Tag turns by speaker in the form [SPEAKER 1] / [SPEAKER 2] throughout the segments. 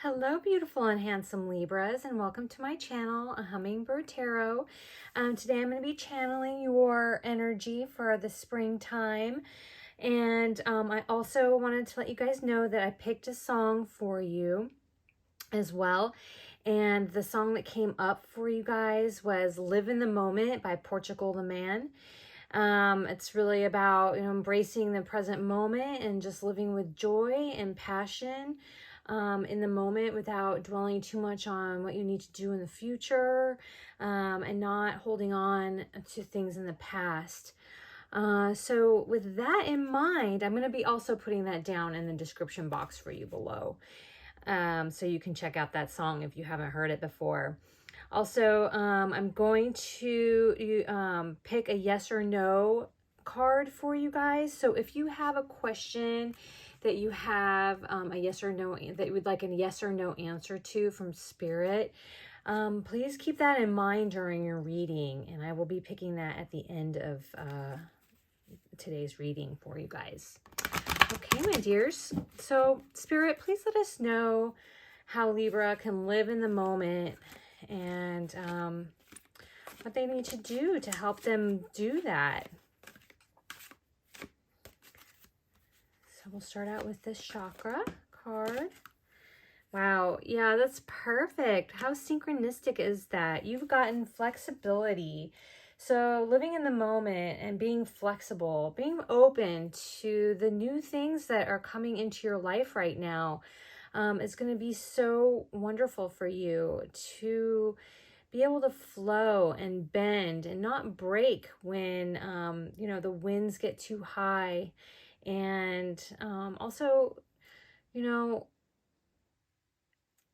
[SPEAKER 1] Hello, beautiful and handsome Libras, and welcome to my channel, a Hummingbird Tarot. Today I'm going to be channeling your energy for the springtime. And I also wanted to let you guys know that I picked a song for you as well. And the song that came up for you guys was Live in the Moment by Portugal the Man. It's really about, embracing the present moment and just living with joy and passion in the moment without dwelling too much on what you need to do in the future, and not holding on to things in the past. So with that in mind, I'm going to be also putting that down in the description box for you below. So you can check out that song if you haven't heard it before. Also, I'm going to pick a yes or no card for you guys. So if you have a question that you have a yes or no, that you would like a yes or no answer to from Spirit, please keep that in mind during your reading. And I will be picking that at the end of today's reading for you guys. Okay, my dears. So Spirit, please let us know how Libra can live in the moment and what they need to do to help them do that. So we'll start out with this chakra card. Wow, yeah, that's perfect. How synchronistic is that? You've gotten flexibility. So living in the moment and being flexible, being open to the new things that are coming into your life right now, is going to be so wonderful for you to be able to flow and bend and not break when, the winds get too high. And also,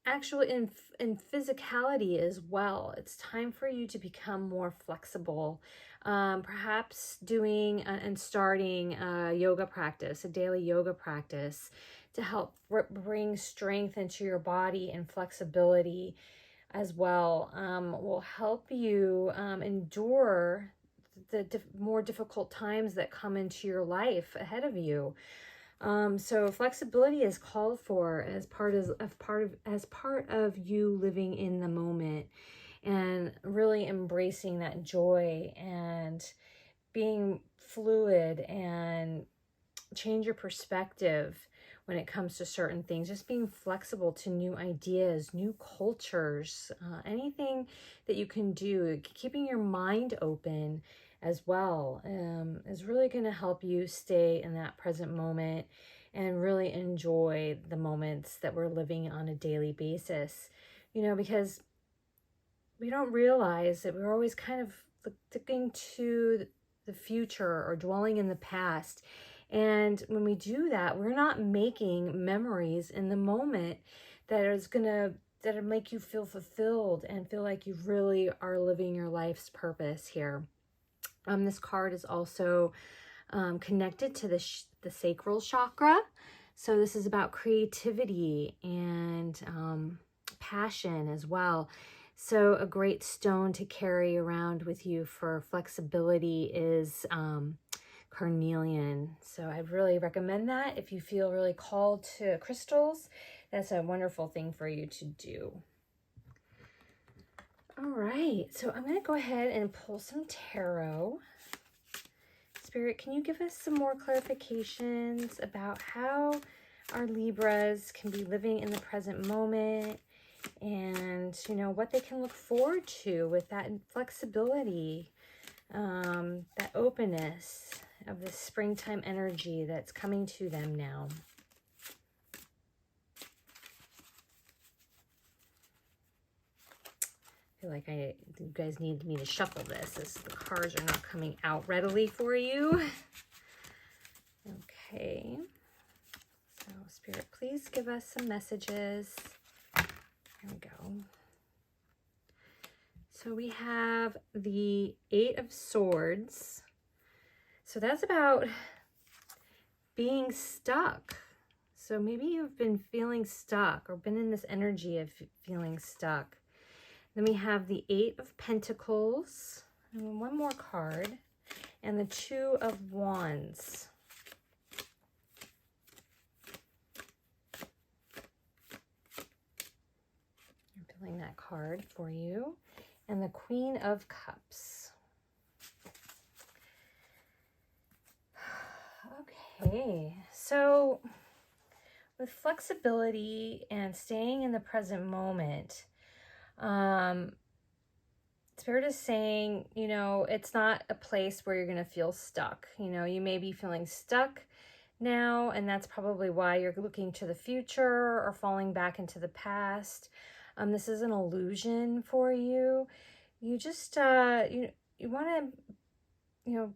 [SPEAKER 1] actually in physicality as well, it's time for you to become more flexible. Perhaps doing and starting a yoga practice, a daily yoga practice, to help bring strength into your body and flexibility as well, will help you endure the more difficult times that come into your life ahead of you. So flexibility is called for as part of you living in the moment and really embracing that joy and being fluid and change your perspective when it comes to certain things, just being flexible to new ideas, new cultures, anything that you can do, keeping your mind open as well, is really going to help you stay in that present moment and really enjoy the moments that we're living on a daily basis, because we don't realize that we're always kind of looking to the future or dwelling in the past. And when we do that, we're not making memories in the moment that'll make you feel fulfilled and feel like you really are living your life's purpose here. This card is also connected to the sacral chakra. So this is about creativity and passion as well. So a great stone to carry around with you for flexibility is carnelian. So I really recommend that if you feel really called to crystals. That's a wonderful thing for you to do. All right, so I'm going to go ahead and pull some tarot. Spirit, can you give us some more clarifications about how our Libras can be living in the present moment and, what they can look forward to with that flexibility, that openness of the springtime energy that's coming to them now. I feel like you guys need me to shuffle this as the cards are not coming out readily for you. Okay. So, Spirit, please give us some messages. There we go. So we have the 8 of Swords. So that's about being stuck. So maybe you've been feeling stuck or been in this energy of feeling stuck. Then we have the 8 of Pentacles, and one more card, and the 2 of Wands. card for you, and the Queen of Cups. Okay, so with flexibility and staying in the present moment, Spirit is saying, you know, it's not a place where you're going to feel stuck. You know, you may be feeling stuck now, and that's probably why you're looking to the future or falling back into the past. This is an illusion for you. You just, you want to, you know,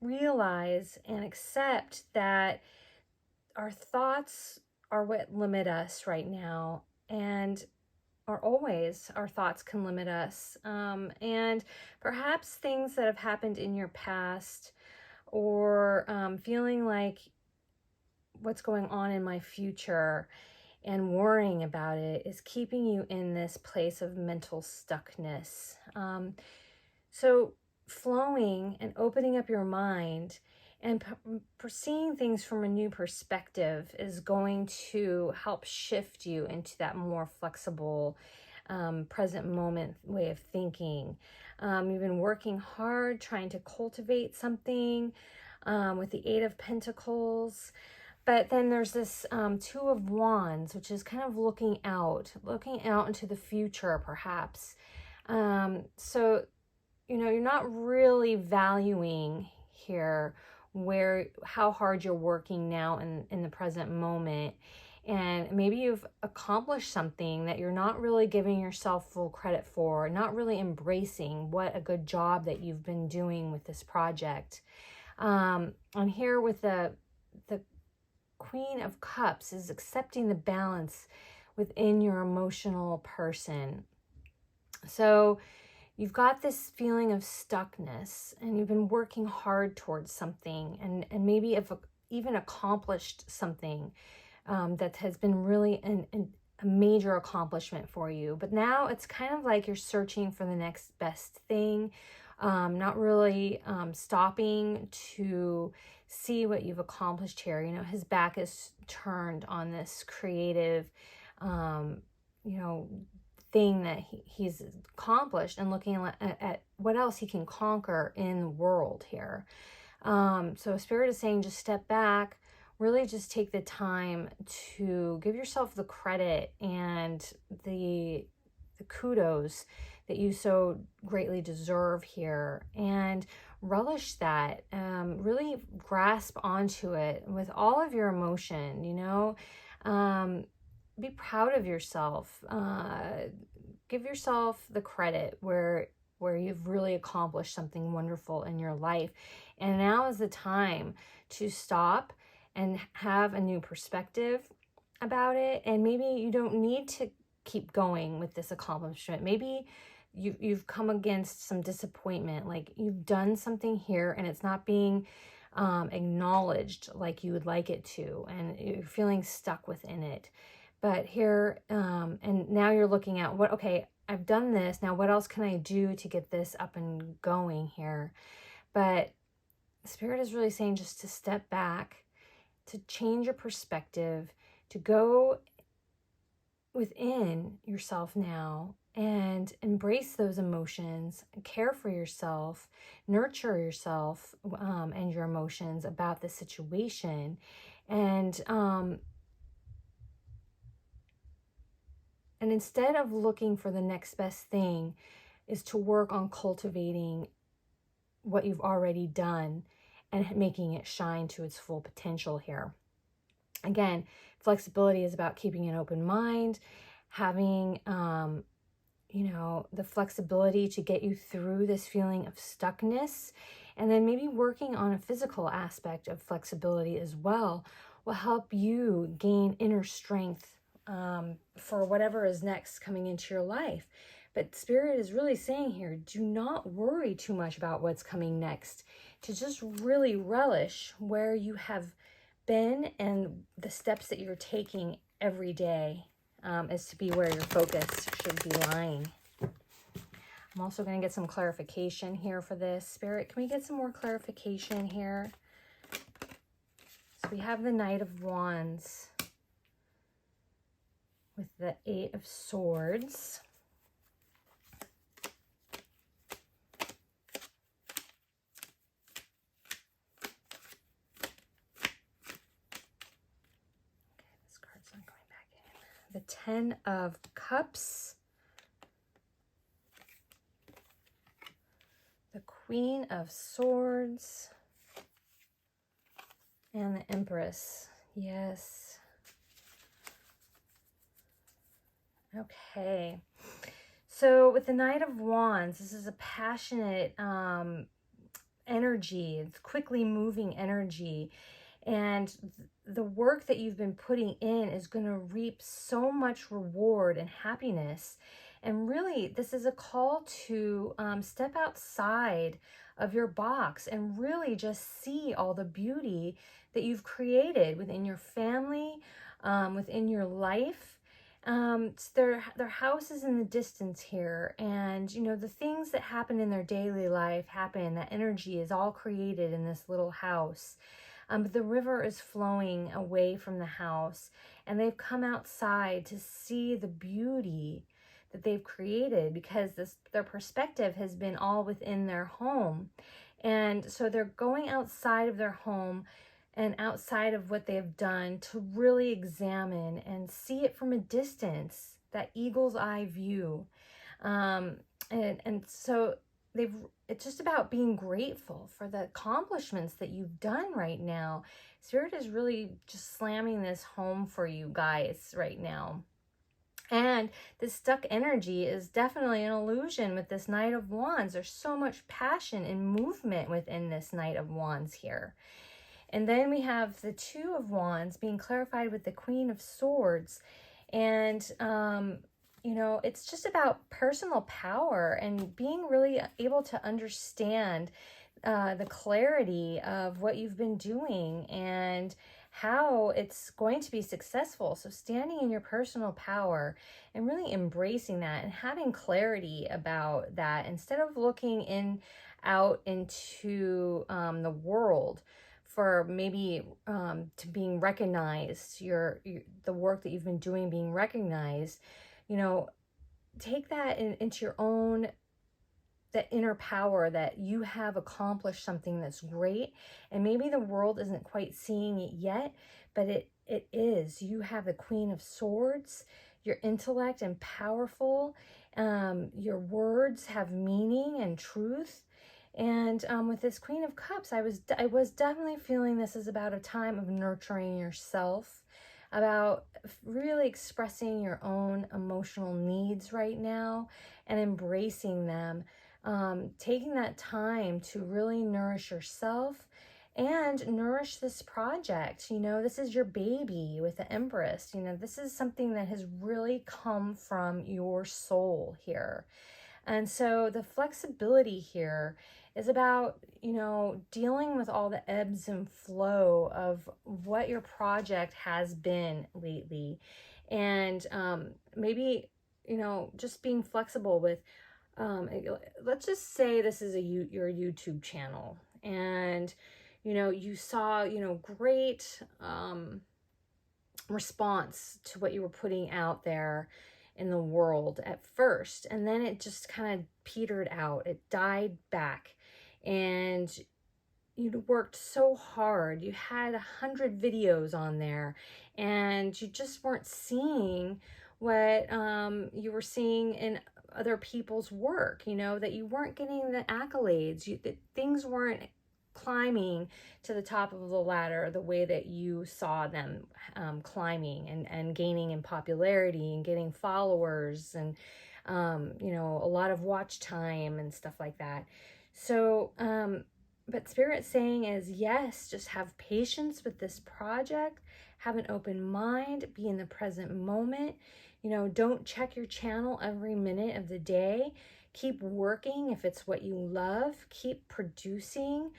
[SPEAKER 1] realize and accept that our thoughts are what limit us right now, and or always our thoughts can limit us. And perhaps things that have happened in your past, or feeling like what's going on in my future and worrying about it is keeping you in this place of mental stuckness. So flowing and opening up your mind and seeing things from a new perspective is going to help shift you into that more flexible, present moment way of thinking. You've been working hard trying to cultivate something with the Eight of Pentacles. But then there's this Two of Wands, which is kind of looking out into the future, perhaps. So, you know, you're not really valuing here how hard you're working now in the present moment. And maybe you've accomplished something that you're not really giving yourself full credit for, not really embracing what a good job that you've been doing with this project. I'm here with the Queen of Cups is accepting the balance within your emotional person. So you've got this feeling of stuckness, and you've been working hard towards something, and maybe have even accomplished something that has been really a major accomplishment for you. But now it's kind of like you're searching for the next best thing, not really stopping to see what you've accomplished here. You know, his back is turned on this creative, you know, thing that he's accomplished, and looking at what else he can conquer in the world here. So Spirit is saying just step back, really just take the time to give yourself the credit and the kudos that you so greatly deserve here, and relish that. Really grasp onto it with all of your emotion, you know. Be proud of yourself. Give yourself the credit where you've really accomplished something wonderful in your life. And now is the time to stop and have a new perspective about it. And maybe you don't need to keep going with this accomplishment. Maybe you've come against some disappointment, like you've done something here and it's not being acknowledged like you would like it to, and you're feeling stuck within it. But here, and now you're looking at okay, I've done this, now what else can I do to get this up and going here? But Spirit is really saying just to step back, to change your perspective, to go within yourself now and embrace those emotions, care for yourself, nurture yourself and your emotions about the situation. And instead of looking for the next best thing, is to work on cultivating what you've already done and making it shine to its full potential here. Again, flexibility is about keeping an open mind, having, you know, the flexibility to get you through this feeling of stuckness, and then maybe working on a physical aspect of flexibility as well will help you gain inner strength for whatever is next coming into your life. But Spirit is really saying here, do not worry too much about what's coming next, to just really relish where you have been and the steps that you're taking every day is to be where your focus should be lying. I'm also going to get some clarification here for this. Spirit, can we get some more clarification here? So we have the Knight of Wands with the Eight of Swords. the 10 of Cups, the Queen of Swords, and the Empress. Yes. Okay. So with the Knight of Wands, this is a passionate energy. It's quickly moving energy. And the work that you've been putting in is going to reap so much reward and happiness. And really, this is a call to step outside of your box and really just see all the beauty that you've created within your family, within your life. Their house is in the distance here, and you know the things that happen in their daily life happen. That energy is all created in this little house. But the river is flowing away from the house, and they've come outside to see the beauty that they've created, because their perspective has been all within their home. And so they're going outside of their home and outside of what they've done to really examine and see it from a distance, that eagle's eye view. And so it's just about being grateful for the accomplishments that you've done right now. Spirit is really just slamming this home for you guys right now. And this stuck energy is definitely an illusion with this Knight of Wands. There's so much passion and movement within this Knight of Wands here. And then we have the Two of Wands being clarified with the Queen of Swords. And, you know, it's just about personal power and being really able to understand the clarity of what you've been doing and how it's going to be successful. So standing in your personal power and really embracing that and having clarity about that instead of looking out into the world for maybe to being recognized, the work that you've been doing being recognized, you know, take that into your own, that inner power that you have accomplished something that's great. And maybe the world isn't quite seeing it yet, but it is. You have the Queen of Swords, your intellect and powerful, your words have meaning and truth. And with this Queen of Cups, I was definitely feeling this is about a time of nurturing yourself, about really expressing your own emotional needs right now and embracing them, taking that time to really nourish yourself and nourish this project. You know, this is your baby with the Empress. You know, this is something that has really come from your soul here. And so the flexibility here is about, you know, dealing with all the ebbs and flow of what your project has been lately. And maybe, you know, just being flexible with, let's just say this is your YouTube channel. And, you know, you saw, you know, great response to what you were putting out there in the world at first, and then it just kind of petered out. It died back, and you worked so hard. You had 100 videos on there, and you just weren't seeing what you were seeing in other people's work. You know, that you weren't getting the accolades. That things weren't climbing to the top of the ladder the way that you saw them climbing and gaining in popularity and getting followers and you know, a lot of watch time and stuff like that. So but Spirit saying is, yes, just have patience with this project, have an open mind, be in the present moment. You know, don't check your channel every minute of the day. Keep working if it's what you love. Keep producing,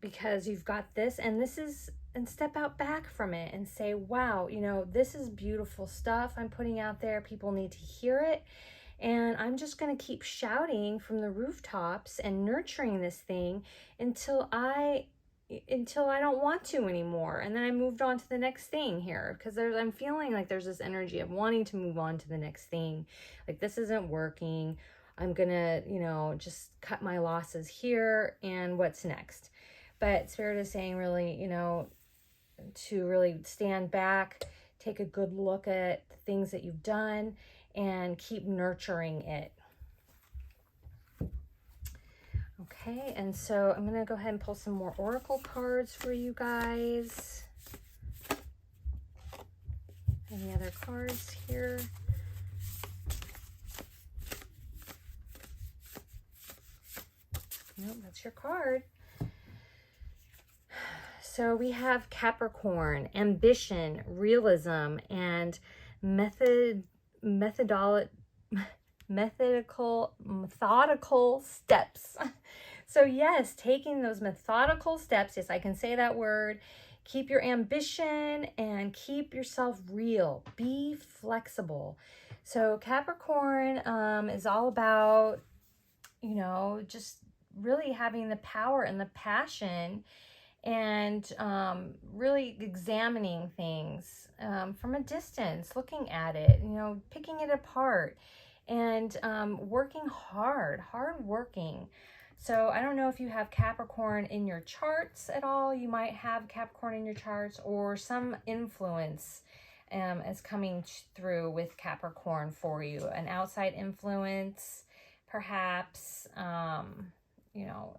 [SPEAKER 1] because you've got this, and step out back from it and say, wow, you know, this is beautiful stuff I'm putting out there. People need to hear it. And I'm just going to keep shouting from the rooftops and nurturing this thing until I don't want to anymore. And then I moved on to the next thing here, because I'm feeling like there's this energy of wanting to move on to the next thing. Like, this isn't working. I'm going to, you know, just cut my losses here, and what's next? But Spirit is saying really, you know, to really stand back, take a good look at the things that you've done and keep nurturing it. Okay, and so I'm going to go ahead and pull some more oracle cards for you guys. Any other cards here? Nope, that's your card. So we have Capricorn, ambition, realism, and methodical steps. So yes, taking those methodical steps, yes, I can say that word. Keep your ambition and keep yourself real. Be flexible. So Capricorn is all about, you know, just really having the power and the passion and really examining things from a distance, looking at it, you know, picking it apart, and working hard working. So I don't know if you have Capricorn in your charts at all. You might have Capricorn in your charts, or some influence is coming through with Capricorn for you. An outside influence, perhaps, you know,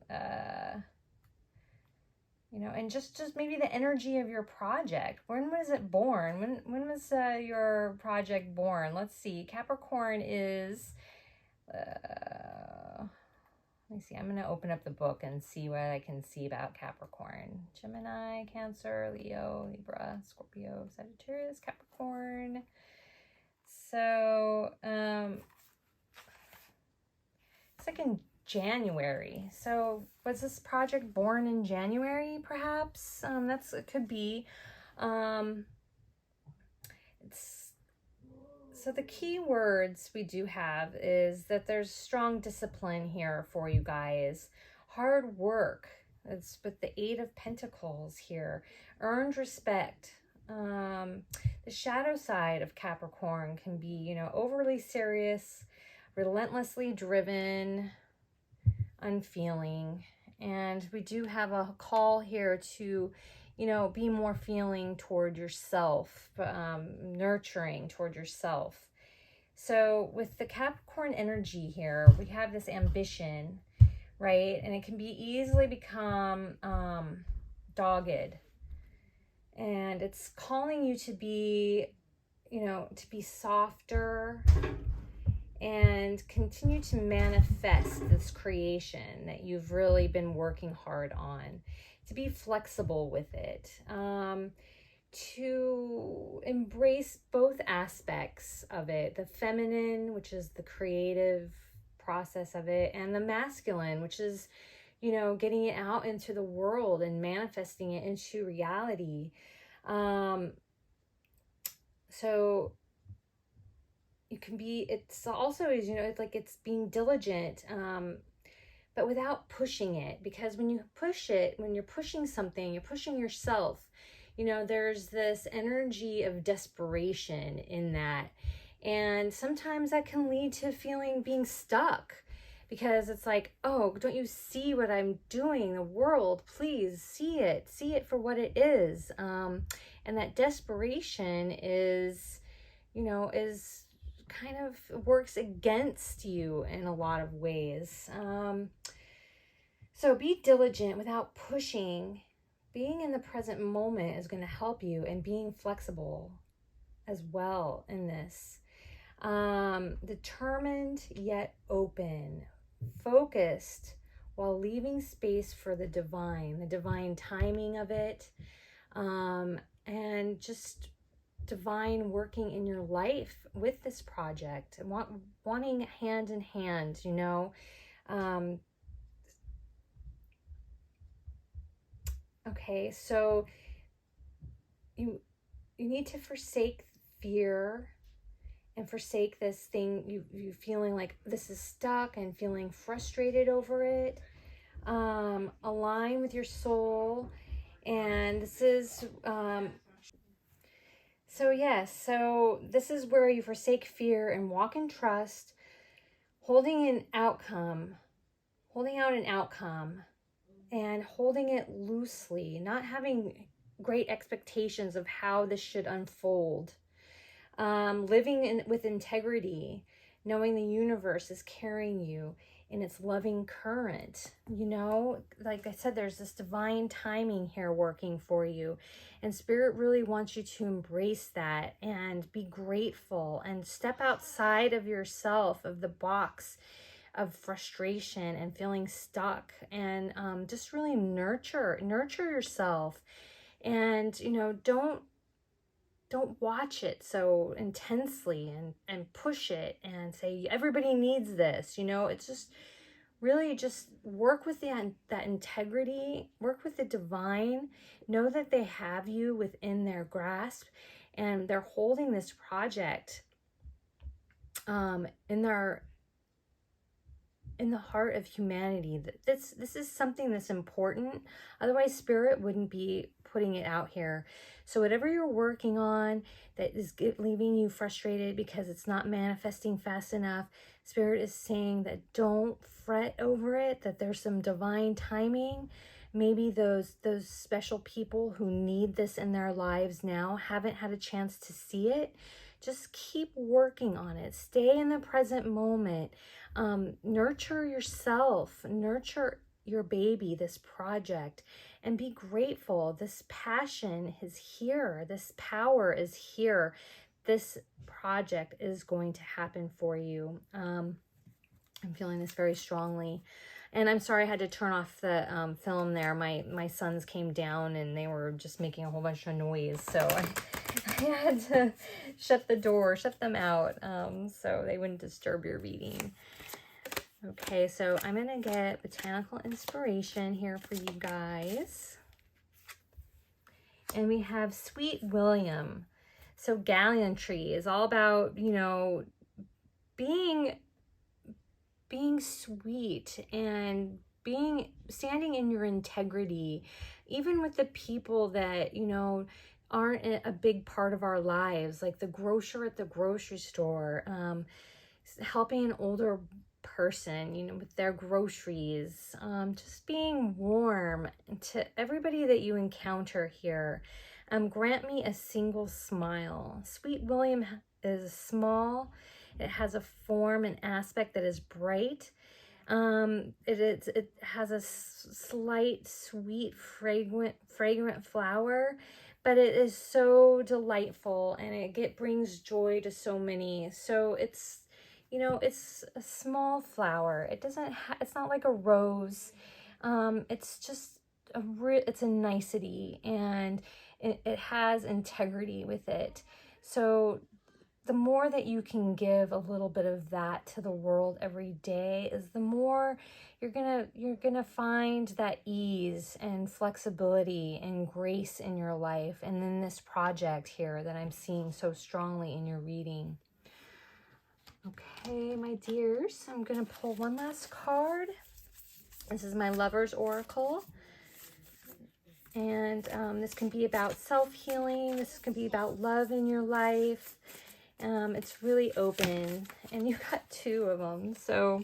[SPEAKER 1] and just maybe the energy of your project. When was it born? When was your project born? Let's see. Capricorn is, let me see. I'm going to open up the book and see what I can see about Capricorn. Gemini, Cancer, Leo, Libra, Scorpio, Sagittarius, Capricorn. So, it's like in January. So was this project born in January, perhaps? It could be. So the key words we do have is that there's strong discipline here for you guys. Hard work. It's with the Eight of Pentacles here. Earned respect. The shadow side of Capricorn can be, you know, overly serious, relentlessly driven, unfeeling. And we do have a call here to, you know, be more feeling toward yourself, nurturing toward yourself. So with the Capricorn energy here, we have this ambition, right? And it can be easily become dogged. And it's calling you to be, you know, to be softer and continue to manifest this creation that you've really been working hard on, to be flexible with it, to embrace both aspects of it, the feminine, which is the creative process of it, and the masculine, which is, you know, getting it out into the world and manifesting it into reality. So you can be, it's also, you know, it's like it's being diligent, but without pushing it. Because when you push it, when you're pushing something, you're pushing yourself, you know, there's this energy of desperation in that. And sometimes that can lead to being stuck, because it's like, oh, don't you see what I'm doing? The world, please see it for what it is. And that desperation is, you know, is kind of works against you in a lot of ways. So be diligent without pushing. Being in the present moment is going to help you, and being flexible as well in this. Determined yet open, focused while leaving space for the divine timing of it, and just divine working in your life with this project, and wanting hand in hand, you know. Okay, so you need to forsake fear and forsake this thing, you feeling like this is stuck and feeling frustrated over it. Align with your soul, and this is so yes, so this is where you forsake fear and walk in trust, holding out an outcome, and holding it loosely, not having great expectations of how this should unfold. Living with integrity, knowing the universe is carrying you in its loving current. You know, like I said, there's this divine timing here working for you, and Spirit really wants you to embrace that and be grateful and step outside of yourself, of the box of frustration and feeling stuck, and just really nurture yourself. And, you know, don't watch it so intensely and push it and say everybody needs this. You know, it's just really just work with that integrity, work with the divine, know that they have you within their grasp, and they're holding this project in the heart of humanity. This is something that's important. Otherwise, Spirit wouldn't be putting it out here. So whatever you're working on that is leaving you frustrated because it's not manifesting fast enough, Spirit is saying that don't fret over it, that there's some divine timing. Maybe those special people who need this in their lives now haven't had a chance to see it. Just keep working on it. Stay in the present moment. Nurture yourself, nurture your baby, this project, and be grateful. This passion is here. This power is here. This project is going to happen for you. I'm feeling this very strongly. And I'm sorry I had to turn off the film there. My sons came down and they were just making a whole bunch of noise. So I had to shut the door, shut them out, so they wouldn't disturb your reading. Okay, so I'm going to get botanical inspiration here for you guys. And we have Sweet William. So gallantry is all about, you know, being sweet and standing in your integrity, even with the people that, you know, aren't a big part of our lives, like the grocer at the grocery store, helping an older person, you know, with their groceries, just being warm to everybody that you encounter here. Grant me a single smile. Sweet William is small. It has a form and aspect that is bright. It has a slight, sweet, fragrant flower, but it is so delightful, and it brings joy to so many. So it's, you know, it's a small flower. It doesn't it's not like a rose. It's just it's a nicety, and it has integrity with it. So the more that you can give a little bit of that to the world every day, is the more you're gonna find that ease and flexibility and grace in your life, and then this project here that I'm seeing so strongly in your reading. Okay, my dears, I'm gonna pull one last card. This is my Lover's Oracle. And this can be about self-healing. This can be about love in your life. It's really open, and you got two of them. So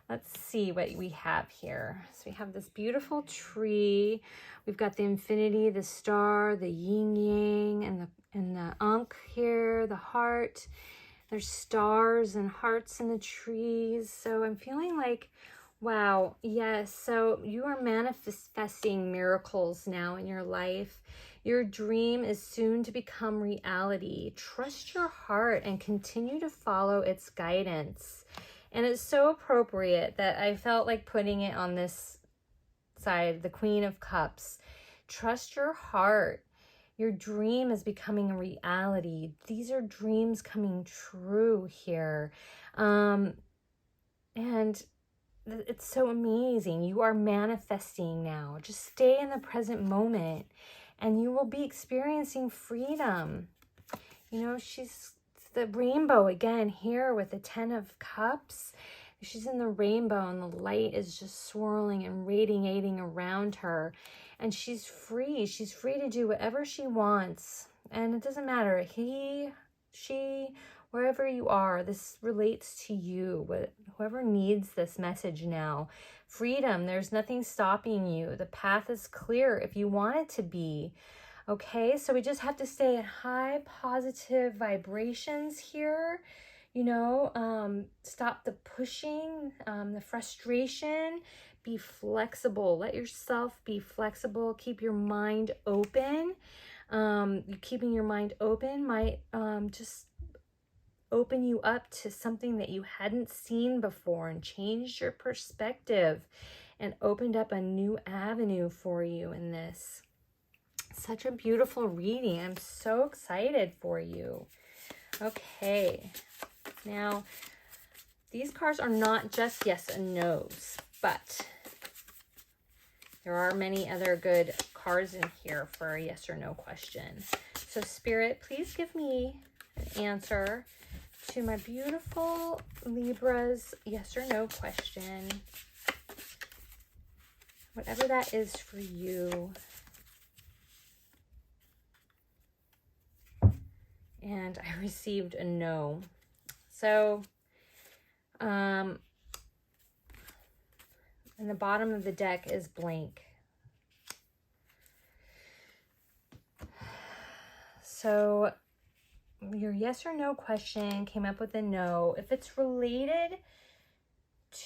[SPEAKER 1] let's see what we have here. So we have this beautiful tree. We've got the infinity, the star, the yin yang, and the ankh here, the heart. There's stars and hearts in the trees. So I'm feeling like, wow, yes. So you are manifesting miracles now in your life. Your dream is soon to become reality. Trust your heart and continue to follow its guidance. And it's so appropriate that I felt like putting it on this side, the Queen of Cups. Trust your heart. Your dream is becoming a reality. These are dreams coming true here. And it's so amazing. You are manifesting now. Just stay in the present moment, and you will be experiencing freedom. You know, she's the rainbow again here with the 10 of Cups. She's in the rainbow, and the light is just swirling and radiating around her. And she's free. She's free to do whatever she wants. And it doesn't matter. He, she, wherever you are, this relates to you. Whoever needs this message now. Freedom. There's nothing stopping you. The path is clear if you want it to be. Okay, so we just have to stay at high positive vibrations here. You know, stop the pushing, the frustration. Be flexible. Let yourself be flexible. Keep your mind open. Keeping your mind open might just open you up to something that you hadn't seen before and changed your perspective and opened up a new avenue for you in this. Such a beautiful reading. I'm so excited for you. Okay. Now, these cards are not just yes and no's, but there are many other good cards in here for a yes or no question. So Spirit, please give me an answer to my beautiful Libra's yes or no question. Whatever that is for you. And I received a no. So, and the bottom of the deck is blank. So, your yes or no question came up with a no. If it's related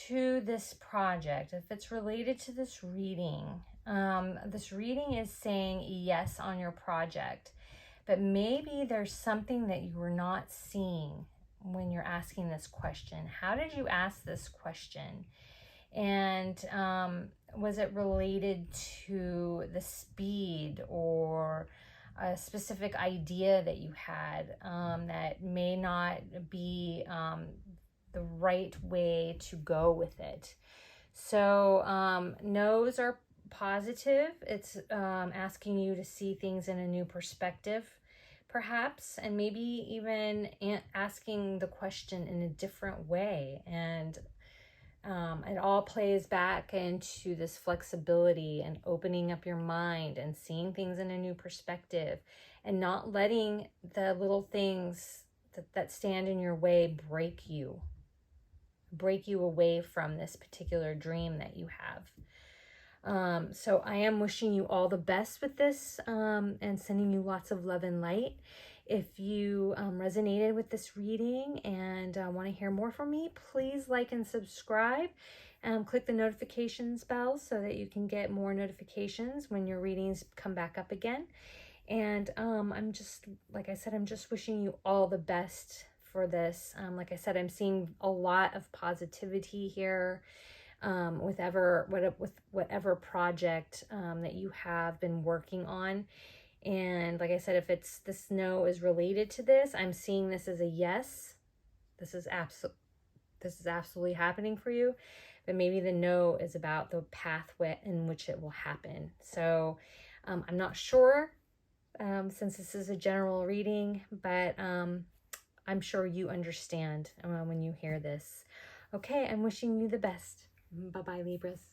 [SPEAKER 1] to this project, if it's related to this reading is saying yes on your project. But maybe there's something that you were not seeing when you're asking this question. How did you ask this question? And was it related to the speed or a specific idea that you had that may not be the right way to go with it? So no's are positive. It's asking you to see things in a new perspective, perhaps, and maybe even asking the question in a different way. And it all plays back into this flexibility and opening up your mind and seeing things in a new perspective and not letting the little things that stand in your way break you away from this particular dream that you have. So I am wishing you all the best with this and sending you lots of love and light. If you resonated with this reading and want to hear more from me, please like and subscribe. Click the notifications bell so that you can get more notifications when your readings come back up again. And I'm just, like I said, I'm just wishing you all the best for this. Like I said, I'm seeing a lot of positivity here. With whatever project that you have been working on. And like I said, if it's this no is related to this, I'm seeing this as a yes. This is absolutely happening for you. But maybe the no is about the pathway in which it will happen. So I'm not sure since this is a general reading, but I'm sure you understand when you hear this. Okay, I'm wishing you the best. Bye-bye, Libras.